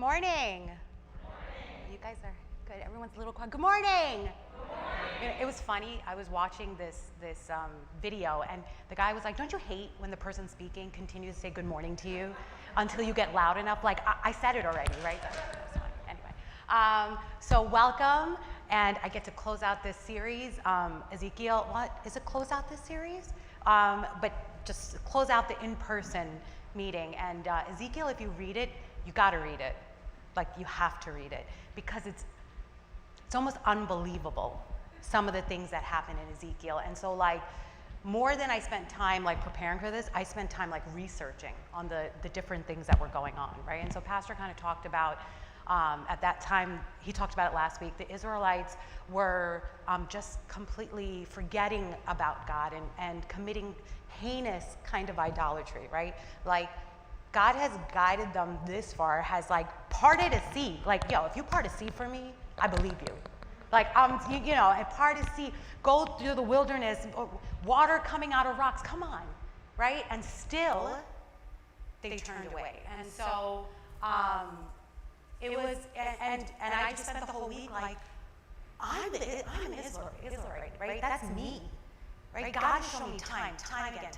morning. You guys are good. Everyone's a little quiet. Good morning. It was funny. I was watching this video, and the guy was like, "Don't you hate when the person speaking continues to say good morning to you until you get loud enough?" Like, I said it already, right? That's fine. Anyway, so welcome, and I get to close out this series. Ezekiel, what is it? Close out this series, but just close out the in-person meeting. And Ezekiel, if you read it, you got to read it. Like, you have to read it, because it's almost unbelievable, some of the things that happen in Ezekiel. And so, like, more than I spent time like preparing for this, I spent time like researching on the different things that were going on, right? And so Pastor kind of talked about, at that time, he talked about it last week, the Israelites were just completely forgetting about God and committing heinous kind of idolatry, right? Like, God has guided them this far, has like parted a sea. Like, yo, if you part a sea for me, I believe you. Like, you know, and part a sea, go through the wilderness, water coming out of rocks, come on, right? And still, they turned away. And so, it was, and I just spent the whole week like, I'm an Israelite, right? That's me. Right? God has shown me time again.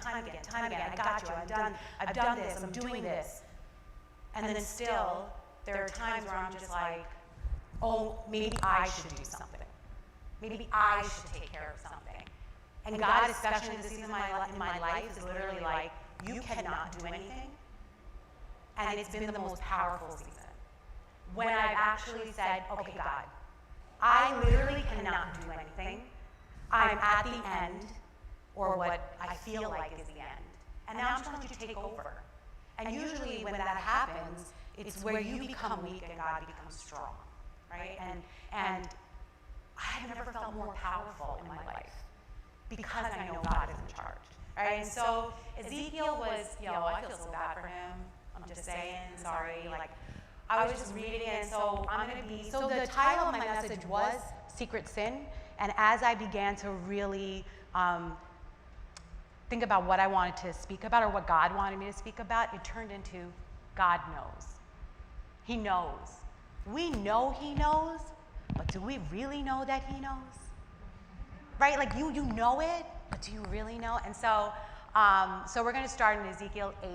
I got you. I've done this. I'm doing this. And then still, there are times where I'm just like, oh, maybe I should do something. Maybe I should take care of something. And God, especially in this season in my life, is literally like, you cannot do anything. And it's been the most powerful season. When I've actually said, okay, God, I literally cannot do anything. I'm at the end, or what I feel like is the end. And now I'm trying to take over. And usually when that happens, it's where you become weak and God becomes strong, right? And I have never felt more powerful in my life because I know God is in charge, right? And so Ezekiel was, I feel so bad for him. I'm just saying, sorry. Like, I was just reading it, and so so the title of my message was Secret Sin. And as I began to really think about what I wanted to speak about, or what God wanted me to speak about, it turned into God knows. He knows. We know He knows, but do we really know that He knows? Right? Like, you know it, but do you really know? And so, so we're going to start in Ezekiel 8.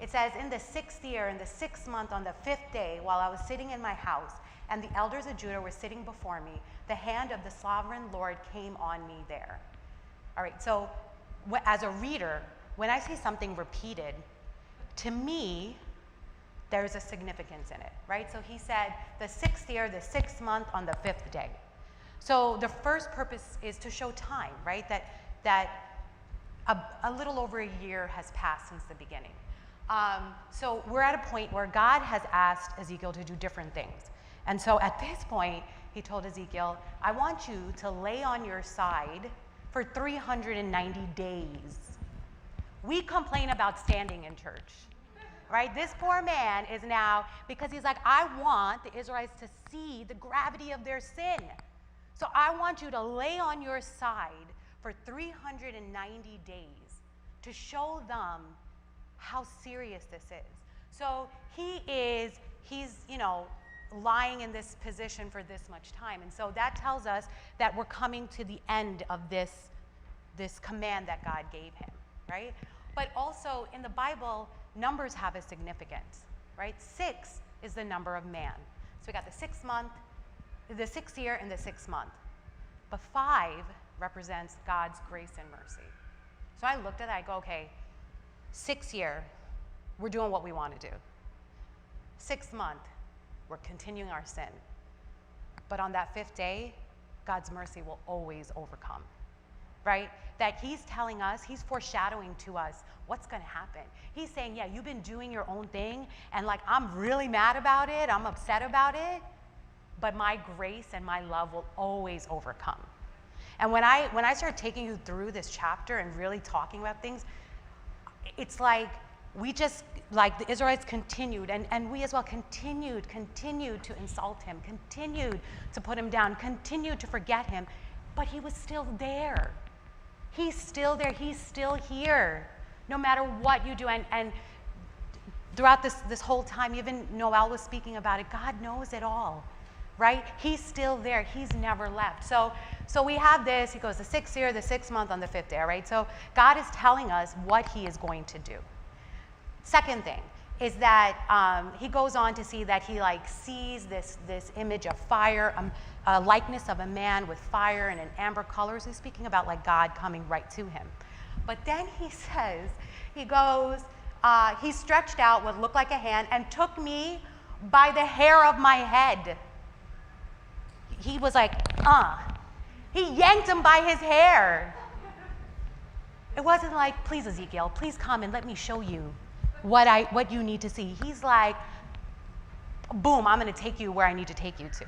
It says, in the 6th year, in the 6th month, on the 5th day, while I was sitting in my house, and the elders of Judah were sitting before me, the hand of the sovereign Lord came on me there. All right, so as a reader, when I see something repeated, to me, there's a significance in it, right? So he said, the 6th year, the 6th month, on the 5th day. So the first purpose is to show time, right? That a little over a year has passed since the beginning. So we're at a point where God has asked Ezekiel to do different things. And so at this point, he told Ezekiel, I want you to lay on your side for 390 days. We complain about standing in church, right? This poor man is now, because he's like, I want the Israelites to see the gravity of their sin. So I want you to lay on your side for 390 days to show them how serious this is. So he's, lying in this position for this much time. And so that tells us that we're coming to the end of this command that God gave him, right? But also in the Bible, numbers have a significance, right? 6 is the number of man. So we got the 6th month, the 6th year, and the 6th month. But 5 represents God's grace and mercy. So I looked at that, I go, okay, 6th year, we're doing what we want to do. 6th month, we're continuing our sin. But on that 5th day, God's mercy will always overcome, right? That he's telling us, he's foreshadowing to us what's going to happen. He's saying, yeah, you've been doing your own thing, and like, I'm really mad about it, I'm upset about it, but my grace and my love will always overcome. And when I started taking you through this chapter and really talking about things, it's like we just, like the Israelites continued, and we as well continued to insult him, continued to put him down, continued to forget him, but he was still there. He's still there, he's still here, no matter what you do. And throughout this whole time, even Noel was speaking about it, God knows it all, right? He's still there. He's never left. So we have this, he goes the 6th year, the 6th month, on the 5th day, right? So God is telling us what he is going to do. Second thing is that he goes on to see that he like sees this image of fire, a likeness of a man with fire and an amber color. So he's speaking about like God coming right to him. But then he says, he goes, he stretched out what looked like a hand and took me by the hair of my head. He was like, He yanked him by his hair. It wasn't like, please, Ezekiel, please come and let me show you what you need to see. He's like, boom, I'm going to take you where I need to take you to.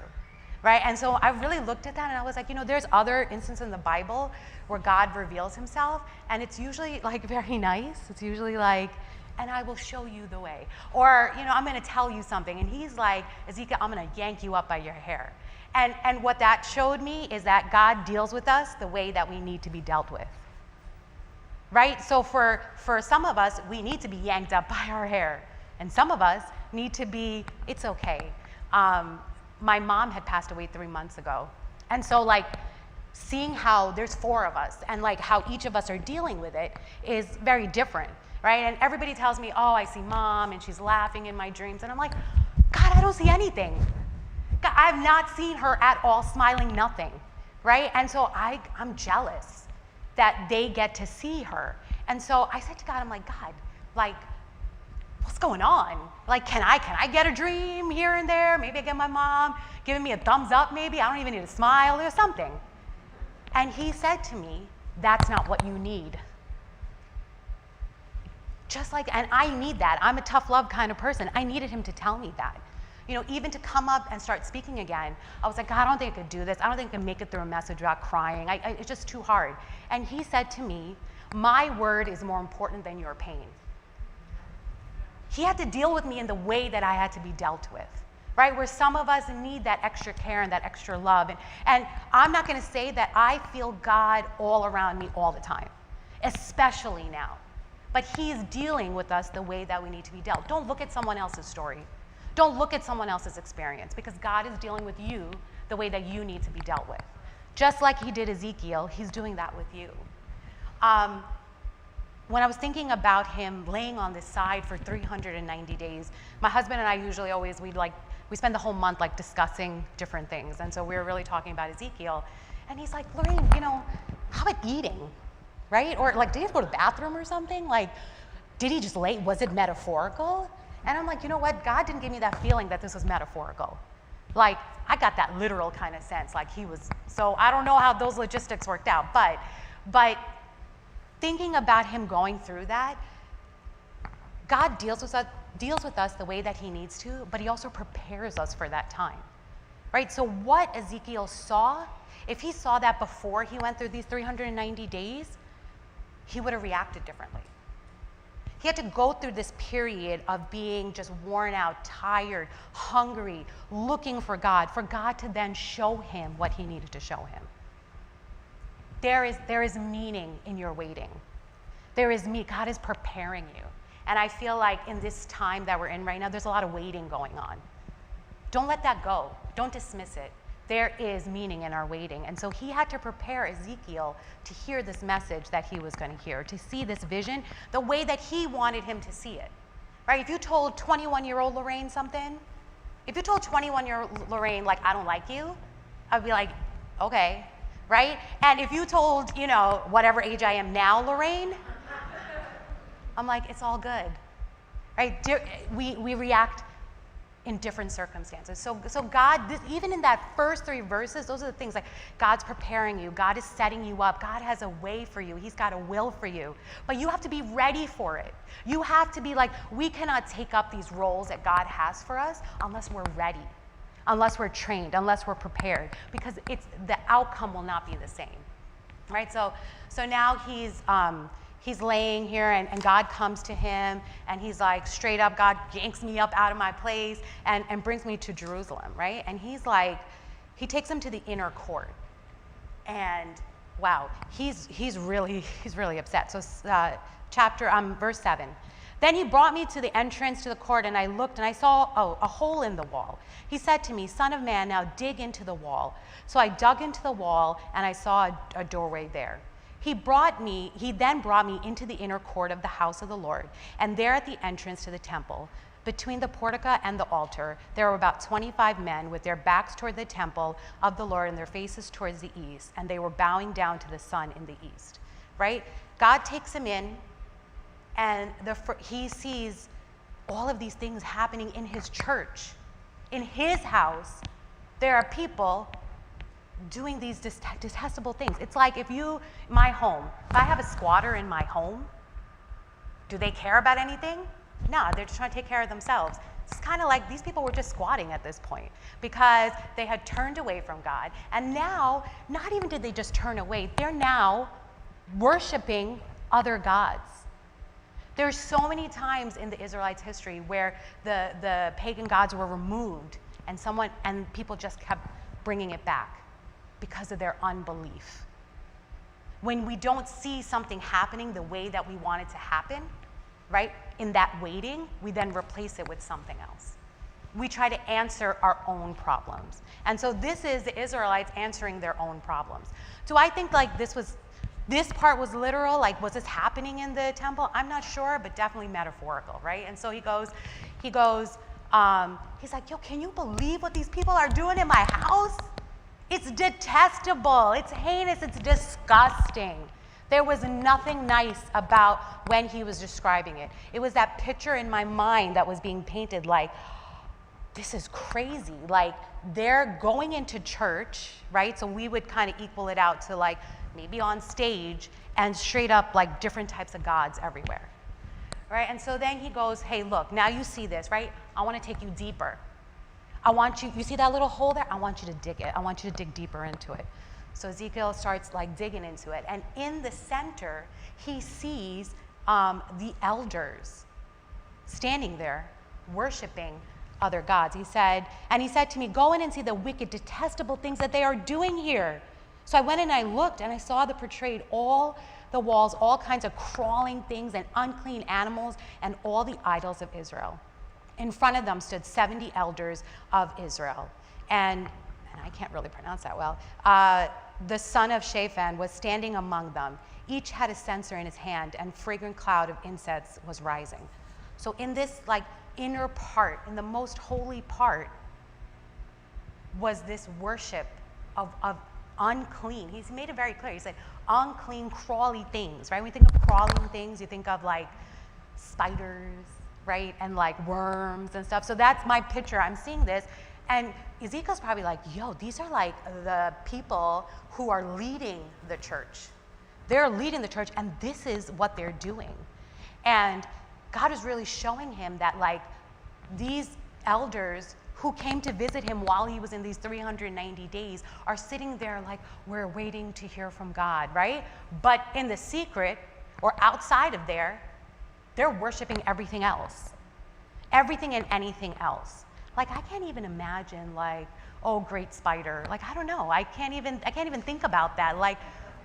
Right? And so I really looked at that and I was like, there's other instances in the Bible where God reveals himself, and it's usually like very nice. It's usually like, and I will show you the way. Or, I'm going to tell you something. And he's like, Ezekiel, I'm going to yank you up by your hair. And what that showed me is that God deals with us the way that we need to be dealt with. Right? So for some of us, we need to be yanked up by our hair. And some of us need to be, it's okay. My mom had passed away 3 months ago. And so like seeing how there's 4 of us and like how each of us are dealing with it is very different, right? And everybody tells me, oh, I see mom and she's laughing in my dreams. And I'm like, God, I don't see anything. God, I've not seen her at all smiling, nothing, right? And so I'm jealous that they get to see her. And so I said to God, I'm like, God, like, what's going on? Like, can I get a dream here and there? Maybe I get my mom giving me a thumbs up maybe. I don't even need a smile or something. And he said to me, that's not what you need. Just like, and I need that. I'm a tough love kind of person. I needed him to tell me that. Even to come up and start speaking again, I was like, God, I don't think I could do this. I don't think I can make it through a message without crying. It's just too hard. And he said to me, my word is more important than your pain. He had to deal with me in the way that I had to be dealt with, right? Where some of us need that extra care and that extra love. And I'm not going to say that I feel God all around me all the time, especially now. But he's dealing with us the way that we need to be dealt. Don't look at someone else's story. Don't look at someone else's experience, because God is dealing with you the way that you need to be dealt with. Just like he did Ezekiel, he's doing that with you. When I was thinking about him laying on this side for 390 days, my husband and I usually always, we spend the whole month like discussing different things. And so we were really talking about Ezekiel. And he's like, Lorraine, how about eating, right? Or like, did he have to go to the bathroom or something? Like, did he just lay, was it metaphorical? And I'm like, you know what? God didn't give me that feeling that this was metaphorical. Like, I got that literal kind of sense, like he was, so I don't know how those logistics worked out, but thinking about him going through that, God deals with us the way that he needs to, but he also prepares us for that time, right? So what Ezekiel saw, if he saw that before he went through these 390 days, he would have reacted differently. He had to go through this period of being just worn out, tired, hungry, looking for God to then show him what he needed to show him. There is meaning in your waiting. God is preparing you. And I feel like in this time that we're in right now, there's a lot of waiting going on. Don't let that go. Don't dismiss it. There is meaning in our waiting. And so he had to prepare Ezekiel to hear this message that he was going to hear, to see this vision the way that he wanted him to see it. Right? If you told 21-year-old Lorraine something, if you told 21-year-old Lorraine, like, I don't like you, I'd be like, okay. Right? And if you told, whatever age I am now, Lorraine, I'm like, it's all good. Right? We react in different circumstances. So God, even in that first 3 verses, those are the things like God's preparing you. God is setting you up. God has a way for you. He's got a will for you. But you have to be ready for it. You have to be like, we cannot take up these roles that God has for us unless we're ready, unless we're trained, unless we're prepared, because the outcome will not be the same, right? So now he's laying here and God comes to him and he's like, straight up, God yanks me up out of my place and brings me to Jerusalem, right? And he's like, he takes him to the inner court, and wow, he's really upset. So verse 7. Then he brought me to the entrance to the court, and I looked, and I saw a hole in the wall. He said to me, "Son of man, now dig into the wall." So I dug into the wall, and I saw a doorway there. He then brought me into the inner court of the house of the Lord, and there at the entrance to the temple, between the portico and the altar, there were about 25 men with their backs toward the temple of the Lord and their faces towards the east, and they were bowing down to the sun in the east, right? God takes him in, and he sees all of these things happening in his church. In his house, there are people doing these detestable things. It's like my home, if I have a squatter in my home, do they care about anything? No, they're just trying to take care of themselves. It's kind of like these people were just squatting at this point because they had turned away from God. And now, not even did they just turn away, they're now worshiping other gods. There's so many times in the Israelites' history where the pagan gods were removed and people just kept bringing it back because of their unbelief. When we don't see something happening the way that we want it to happen, right, in that waiting, we then replace it with something else. We try to answer our own problems. And so this is the Israelites answering their own problems. Do I think like this part was literal, like was this happening in the temple? I'm not sure, but definitely metaphorical, right? And so he's like, yo, can you believe what these people are doing in my house? It's detestable, it's heinous, it's disgusting. There was nothing nice about when he was describing it. It was that picture in my mind that was being painted like, this is crazy. Like they're going into church, right? So we would kind of equal it out to like maybe on stage and straight up like different types of gods everywhere, right? And so then he goes, hey, look, now you see this, right? I want to take you deeper. You see that little hole there? I want you to dig it. I want you to dig deeper into it. So Ezekiel starts like digging into it. And in the center, he sees the elders standing there worshiping other gods. He said to me, go in and see the wicked, detestable things that they are doing here. So I went and I looked and I saw portrayed all the walls, all kinds of crawling things and unclean animals and all the idols of Israel. In front of them stood 70 elders of Israel. And I can't really pronounce that well. The son of Shaphan was standing among them. Each had a censer in his hand, and fragrant cloud of incense was rising. So in this like inner part, in the most holy part, was this worship of unclean. He's made it very clear. He said unclean, crawly things, right? When you think of crawling things, you think of like spiders, right? And like worms and stuff. So that's my picture. I'm seeing this. And Ezekiel's probably like, yo, these are like the people who are leading the church. They're leading the church, and this is what they're doing. And God is really showing him that like these elders who came to visit him while he was in these 390 days are sitting there like, we're waiting to hear from God, right? But in the secret or outside of there, they're worshiping everything else. Everything and anything else. Like I can't even imagine like, oh, great spider. Like, I don't know. I can't even think about that. Like,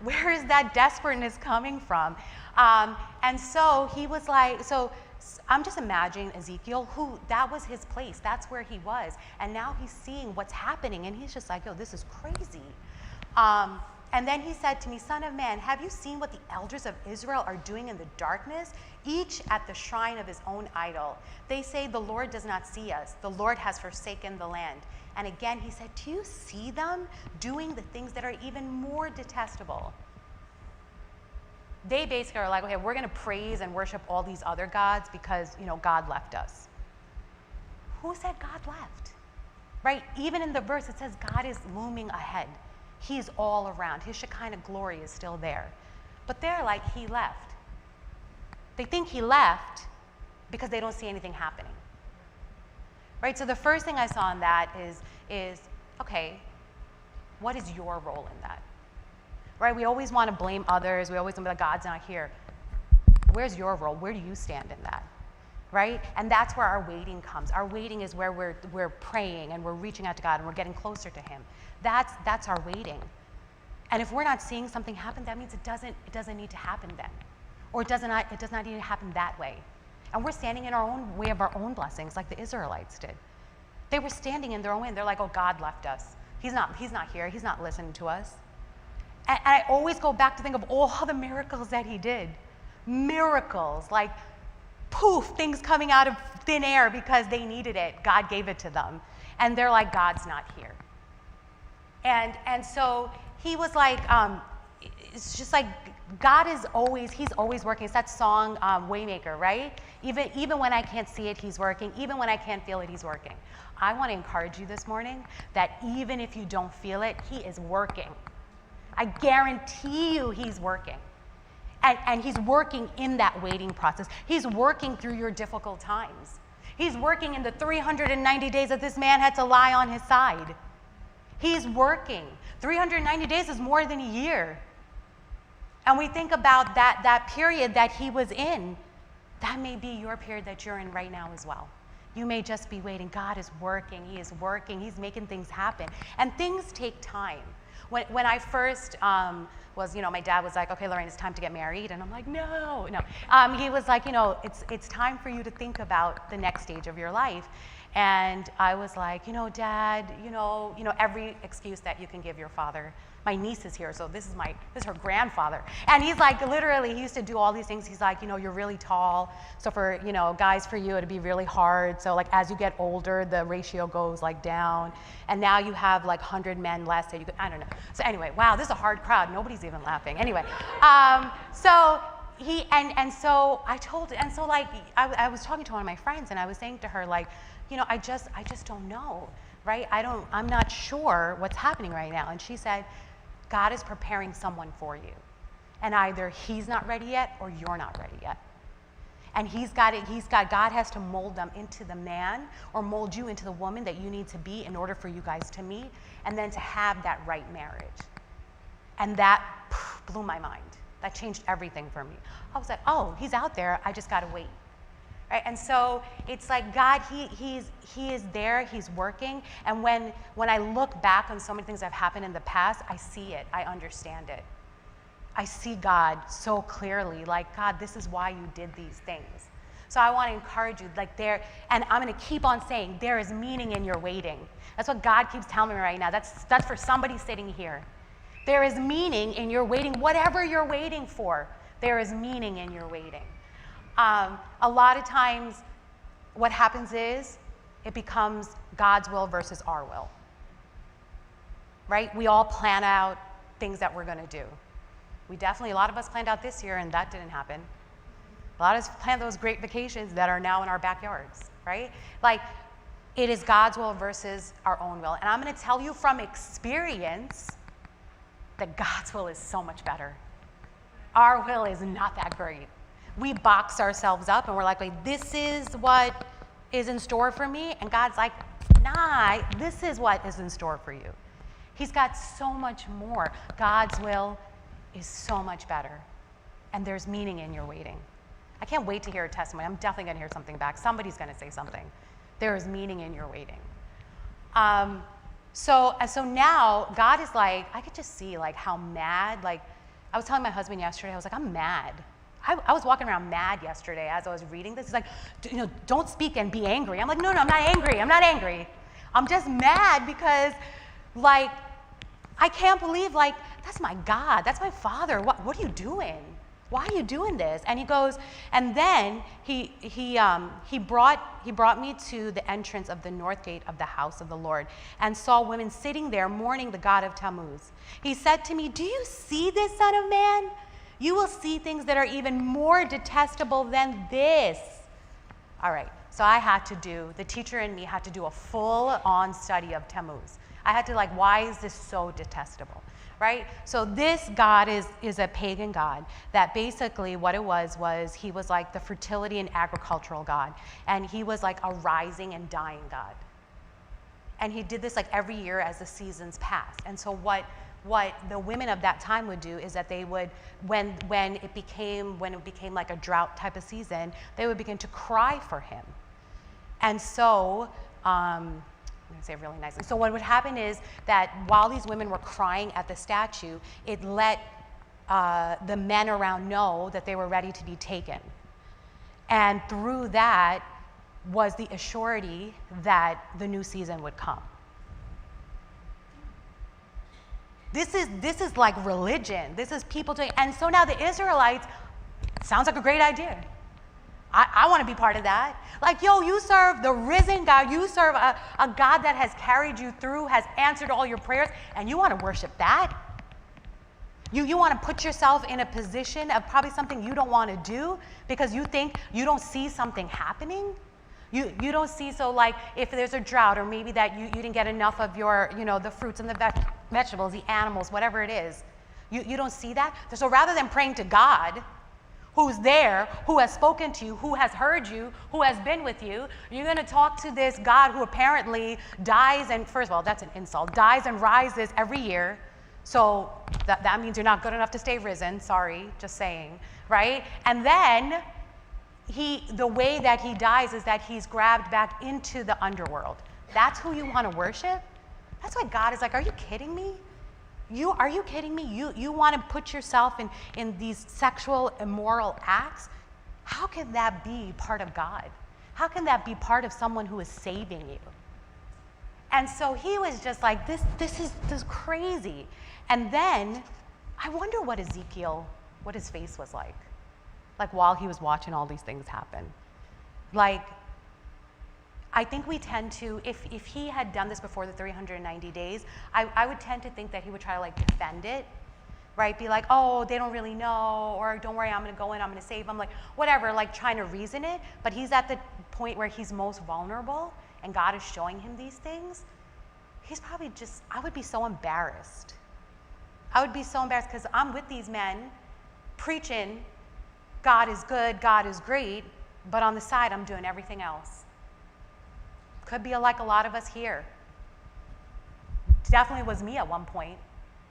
where is that desperateness coming from? And so he was like, so I'm just imagining Ezekiel, who that was his place. That's where he was. And now he's seeing what's happening. And he's just like, yo, this is crazy. And then he said to me, son of man, have you seen what the elders of Israel are doing in the darkness? Each at the shrine of his own idol. They say, the Lord does not see us. The Lord has forsaken the land. And again, he said, do you see them doing the things that are even more detestable? They basically are like, okay, we're going to praise and worship all these other gods because, God left us. Who said God left? Right? Even in the verse, it says God is looming ahead. He's all around. His Shekinah glory is still there. But they're like, he left. They think he left because they don't see anything happening. Right? So the first thing I saw in that is okay, what is your role in that? Right? We always want to blame others. We always want to be like, God's not here. Where's your role? Where do you stand in that? Right? And that's where our waiting comes. Our waiting is where we're praying and we're reaching out to God and we're getting closer to him. That's our waiting. And if we're not seeing something happen, that means it doesn't need to happen then. Or it does not need to happen that way. And we're standing in our own way of our own blessings like the Israelites did. They were standing in their own way, and they're like, oh, God left us. He's not here. He's not listening to us. And I always go back to think of all the miracles that he did. Miracles, like poof, things coming out of thin air because they needed it. God gave it to them. And they're like, God's not here. And so he was like, it's just like God is always, he's always working. It's that song, Waymaker, right? Even when I can't see it, he's working. Even when I can't feel it, he's working. I want to encourage you this morning that even if you don't feel it, he is working. I guarantee you he's working. And he's working in that waiting process. He's working through your difficult times. He's working in the 390 days that this man had to lie on his side. He's working. 390 days is more than a year. And we think about that period that he was in. That may be your period that you're in right now as well. You may just be waiting. God is working. He is working. He's making things happen. And things take time. When I first was, my dad was like, okay, Lorraine, it's time to get married. And I'm like, no. He was like, it's time for you to think about the next stage of your life. And I was like, Dad, every excuse that you can give your father. My niece is here, so this is her grandfather. And he's like, literally, he used to do all these things. He's like, you're really tall. So for, guys, for you, it'd be really hard. So like, as you get older, the ratio goes like down. And now you have like 100 men less that you could, I don't know. So anyway, wow, this is a hard crowd. Nobody's even laughing. Anyway, so he, and so I told, and so like, I was talking to one of my friends and I was saying to her like, I just don't know, right? I'm not sure what's happening right now. And she said, God is preparing someone for you. And either he's not ready yet or you're not ready yet. And God has to mold them into the man or mold you into the woman that you need to be in order for you guys to meet and then to have that right marriage. And that blew my mind. That changed everything for me. I was like, oh, he's out there. I just got to wait. Right? And so it's like God, he is there, he's working. And when I look back on so many things that have happened in the past, I see it, I understand it. I see God so clearly, like, God, this is why you did these things. So I want to encourage you, and I'm going to keep on saying, there is meaning in your waiting. That's what God keeps telling me right now. That's for somebody sitting here. There is meaning in your waiting, whatever you're waiting for. There is meaning in your waiting. A lot of times what happens is it becomes God's will versus our will, right? We all plan out things that we're going to do. A lot of us planned out this year and that didn't happen. A lot of us planned those great vacations that are now in our backyards, right? Like, it is God's will versus our own will. And I'm going to tell you from experience that God's will is so much better. Our will is not that great. We box ourselves up and we're like, wait, this is what is in store for me? And God's like, nah, this is what is in store for you. He's got so much more. God's will is so much better. And there's meaning in your waiting. I can't wait to hear a testimony. I'm definitely going to hear something back. Somebody's going to say something. There is meaning in your waiting. So now God is like, I could just see like how mad, like I was telling my husband yesterday, I was like, I'm mad. I was walking around mad yesterday as I was reading this. He's like, don't speak and be angry. I'm like, no, I'm not angry. I'm not angry. I'm just mad because, like, I can't believe, like, that's my God. That's my Father. What are you doing? Why are you doing this? And he goes, and then he brought me to the entrance of the north gate of the house of the Lord and saw women sitting there mourning the God of Tammuz. He said to me, do you see this, son of man? You will see things that are even more detestable than this. All right, so the teacher in me had to do a full-on study of Tammuz. I had to why is this so detestable, right? So this God is a pagan God that basically what it was he was like the fertility and agricultural God. And he was like a rising and dying God. And he did this every year as the seasons passed. And so what the women of that time would do is that they would, when it became like a drought type of season, they would begin to cry for him. And so, I'm going to say it really nicely. So what would happen is that while these women were crying at the statue, it let the men around know that they were ready to be taken. And through that was the assurity that the new season would come. This is like religion. This is people doing, and so now the Israelites, sounds like a great idea. I want to be part of that. Like, yo, you serve the risen God. You serve a God that has carried you through, has answered all your prayers, and you want to worship that? You want to put yourself in a position of probably something you don't want to do because you think you don't see something happening? You don't see, so like if there's a drought, or maybe that you didn't get enough of your, the fruits and the vegetables, the animals, whatever it is, you don't see that? So rather than praying to God, who's there, who has spoken to you, who has heard you, who has been with you, you're going to talk to this God who apparently dies, and first of all, that's an insult, dies and rises every year. So that means you're not good enough to stay risen. Sorry, just saying, right? And then the way that he dies is that he's grabbed back into the underworld. That's who you want to worship? That's why God is like, are you kidding me? Are you kidding me? You want to put yourself in these sexual immoral acts? How can that be part of God? How can that be part of someone who is saving you? And so he was just like, this is crazy. And then I wonder what his face was like while he was watching all these things happen. Like, I think we tend to, if he had done this before the 390 days, I would tend to think that he would try to defend it, right? Be like, oh, they don't really know, or don't worry, I'm going to go in, I'm going to save them, whatever, trying to reason it. But he's at the point where he's most vulnerable, and God is showing him these things. He's probably I would be so embarrassed. I would be so embarrassed because I'm with these men preaching, God is good, God is great, but on the side, I'm doing everything else. Could be like a lot of us here. Definitely was me at one point,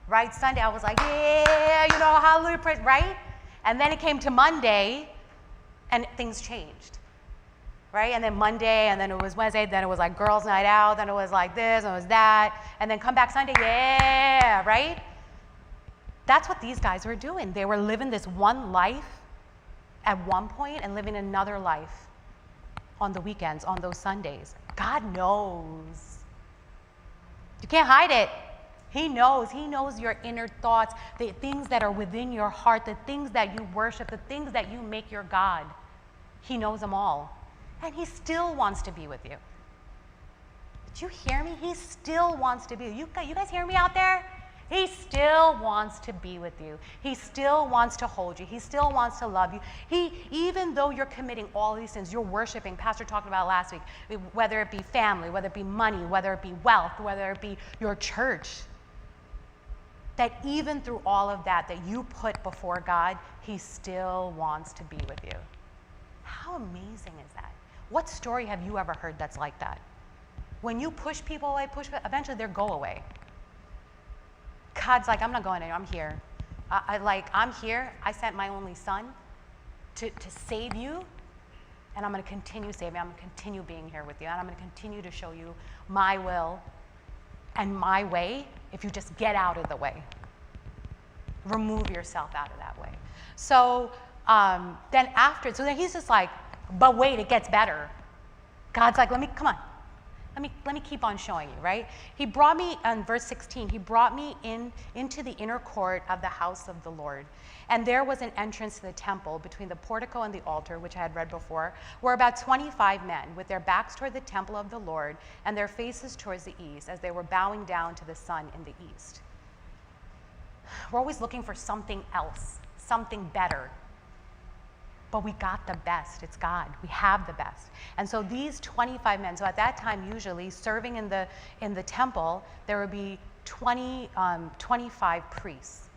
right? Sunday, I was like, yeah, hallelujah, praise, right? And then it came to Monday, and things changed, right? And then Monday, and then it was Wednesday, then it was like girls' night out, then it was like this, and it was that, and then come back Sunday, yeah, right? That's what these guys were doing. They were living this one life at one point and living another life on the weekends, on those Sundays. God knows. You can't hide it. He knows. He knows your inner thoughts, the things that are within your heart, the things that you worship, the things that you make your God. He knows them all. And he still wants to be with you. Did you hear me? He still wants to be with you. You guys hear me out there? He still wants to be with you. He still wants to hold you. He still wants to love you. Even though you're committing all these sins, you're worshiping, Pastor talked about last week, whether it be family, whether it be money, whether it be wealth, whether it be your church, that even through all of that you put before God, he still wants to be with you. How amazing is that? What story have you ever heard that's like that? When you push people away, eventually they'll go away. God's like, I'm not going anywhere, I'm here. I'm here. I sent my only son to save you, and I'm going to continue saving you. I'm going to continue being here with you, and I'm going to continue to show you my will and my way if you just get out of the way. Remove yourself out of that way. So then he's just like, but wait, it gets better. God's like, come on. Let me keep on showing you, right? He brought me, in verse 16, he brought me into the inner court of the house of the Lord. And there was an entrance to the temple between the portico and the altar, which I had read before, were about 25 men with their backs toward the temple of the Lord and their faces towards the east as they were bowing down to the sun in the east. We're always looking for something else, something better. But we got the best. It's God. We have the best. And so these 25 men, so at that time, usually serving in the temple, there would be 25 priests,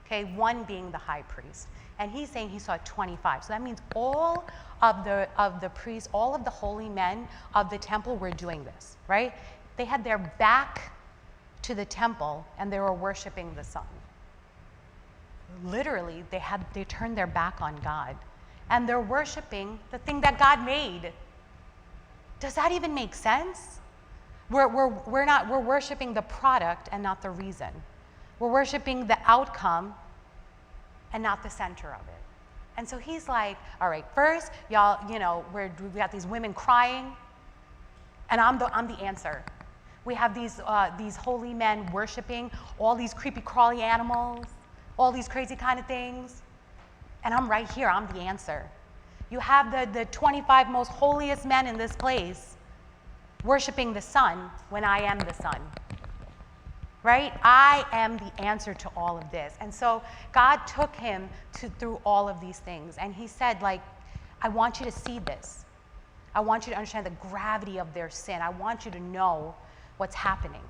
okay, one being the high priest. And he's saying he saw 25. So that means all of the priests, all of the holy men of the temple were doing this, right? They had their back to the temple and they were worshiping the sun. Literally, they turned their back on God. And they're worshiping the thing that God made. Does that even make sense? We're worshiping the product and not the reason. We're worshiping the outcome and not the center of it. And so he's like, all right, first, y'all, you know, we got these women crying, and I'm the answer. We have these holy men worshiping all these creepy crawly animals, all these crazy kind of things, and I'm right here, I'm the answer. You have the 25 most holiest men in this place worshiping the sun when I am the sun. Right? I am the answer to all of this. And so God took him through all of these things. And he said, like, I want you to see this. I want you to understand the gravity of their sin. I want you to know what's happening.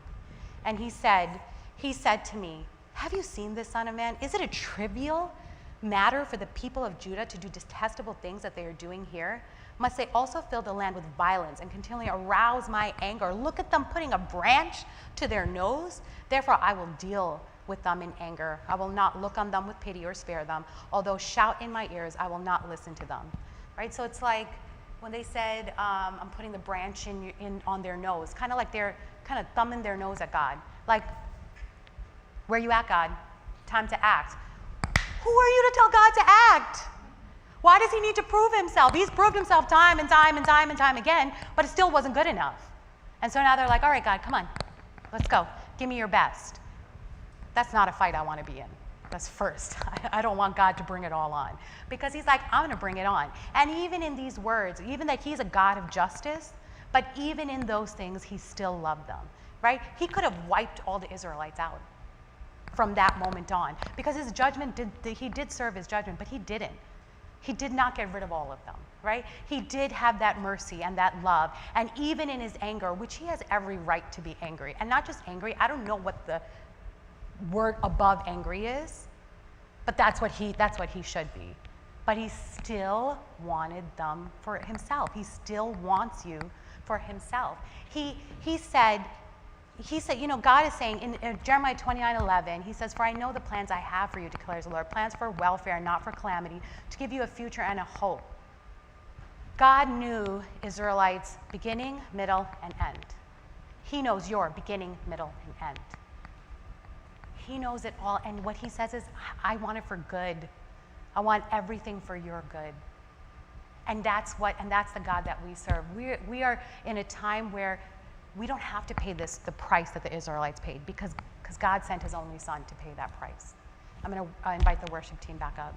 And he said to me, have you seen this, Son of Man? Is it a trivial matter for the people of Judah to do detestable things that they are doing here? Must they also fill the land with violence and continually arouse my anger? Look at them putting a branch to their nose. Therefore, I will deal with them in anger. I will not look on them with pity or spare them. Although shout in my ears, I will not listen to them. Right? So it's like when they said, I'm putting the branch in on their nose, kind of like they're kind of thumbing their nose at God. Like, where you at, God? Time to act. Who are you to tell God to act? Why does he need to prove himself? He's proved himself time and time and time and time again, but it still wasn't good enough. And so now they're like, all right, God, come on. Let's go. Give me your best. That's not a fight I want to be in. That's first. I don't want God to bring it all on. Because he's like, I'm going to bring it on. And even in these words, even that he's a God of justice, but even in those things, he still loved them. Right? He could have wiped all the Israelites out from that moment on. Because his judgment, he did serve his judgment, but he didn't. He did not get rid of all of them, right? He did have that mercy and that love. And even in his anger, which he has every right to be angry, and not just angry, I don't know what the word above angry is, but that's what he should be. But he still wanted them for himself. He still wants you for himself. He said, you know, God is saying in Jeremiah 29:11, he says, for I know the plans I have for you, declares the Lord, plans for welfare and not for calamity, to give you a future and a hope. God knew Israelites' beginning, middle, and end. He knows your beginning, middle, and end. He knows it all, and what he says is, I want it for good. I want everything for your good. And that's the God that we serve. We are in a time where we don't have to pay the price that the Israelites paid because God sent his only son to pay that price. I'm going to invite the worship team back up.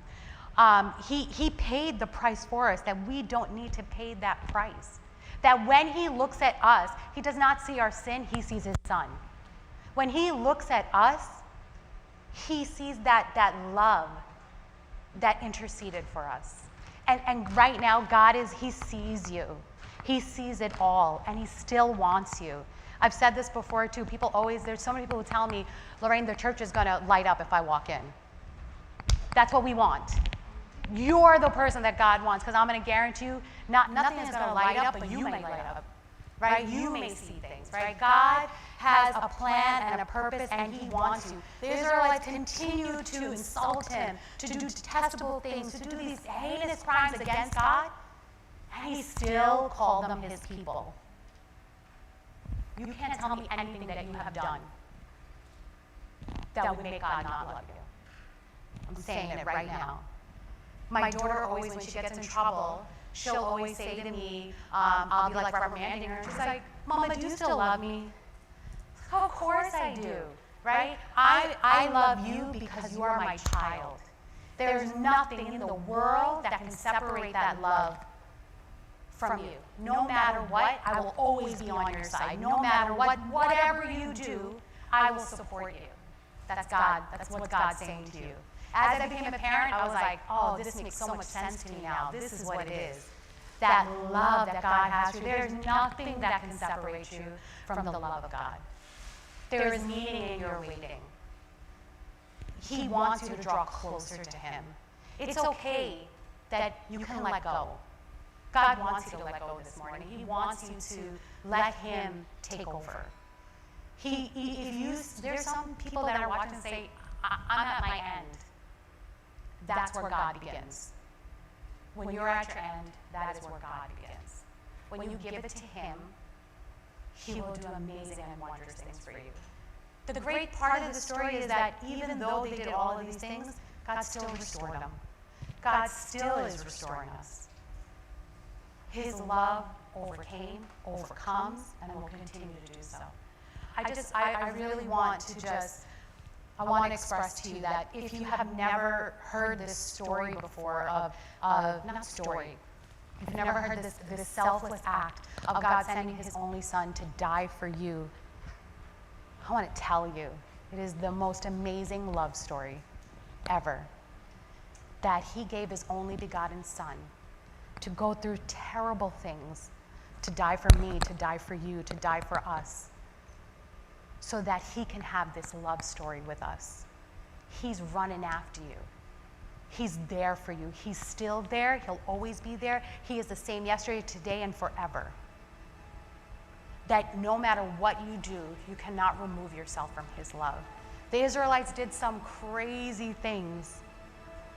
He paid the price for us, that we don't need to pay that price. That when he looks at us, he does not see our sin, he sees his son. When he looks at us, he sees that love that interceded for us. And right now, he sees you. He sees it all, and he still wants you. I've said this before too. There's so many people who tell me, Lorraine, the church is going to light up if I walk in. That's what we want. You're the person that God wants, because I'm going to guarantee you, nothing is going to light up, but you may light up. Right? You may see things, right? God has a plan and a purpose, and he wants you. The Israelites continue to insult him, to do detestable things, to do these heinous crimes against God, and he still called them his people. You can't tell me anything that you have done that would make God not love you. I'm saying it right now. My daughter always, when she gets in trouble, she'll always say to me, I'll be like reprimanding her, she's like, Mama, do you still love me? Of course I do, right? I love you because you are my child. There's nothing in the world that can separate that love from you. No matter what, I will always be on your side. No matter whatever you do, I will support you. That's God. That's what God's saying to you. As I became a parent, I was like, oh, this makes so much sense to me now. This is what it is. That love that God has for you. There's nothing that can separate you from the love of God. There is meaning in your waiting. He wants you to draw closer to him. It's okay that you can let go. God wants you to let go this morning. He wants you to let him take over. There's some people that are watching and say, I'm at my end. That's where God begins. When you're at your end, that is where God begins. When you give it to him, he will do amazing and wondrous things for you. The great part of the story is that even though they did all of these things, God still restored them. God still is restoring us. His love overcame, overcomes, and will continue to do so. I really want to express to you that if you have never heard this story before if you've never heard this selfless act of God sending his only son to die for you, I want to tell you, it is the most amazing love story ever. That he gave his only begotten son to go through terrible things, to die for me, to die for you, to die for us, so that he can have this love story with us. He's running after you. He's there for you. He's still there. He'll always be there. He is the same yesterday, today, and forever. That no matter what you do, you cannot remove yourself from his love. The Israelites did some crazy things,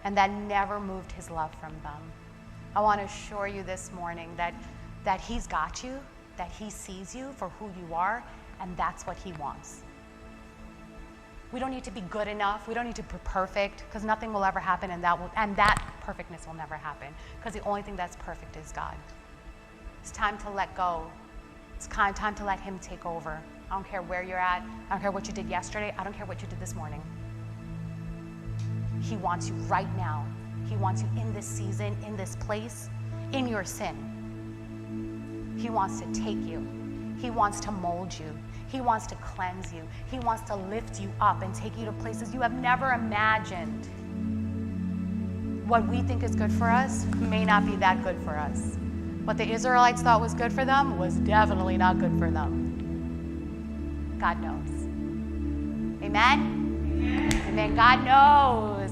and that never moved his love from them. I want to assure you this morning that he's got you, that he sees you for who you are, and that's what he wants. We don't need to be good enough. We don't need to be perfect, because nothing will ever happen, and that perfectness will never happen, because the only thing that's perfect is God. It's time to let go. It's time to let him take over. I don't care where you're at. I don't care what you did yesterday. I don't care what you did this morning. He wants you right now. He wants you in this season, in this place, in your sin. He wants to take you. He wants to mold you. He wants to cleanse you. He wants to lift you up and take you to places you have never imagined. What we think is good for us may not be that good for us. What the Israelites thought was good for them was definitely not good for them. God knows. Amen? Amen. God knows.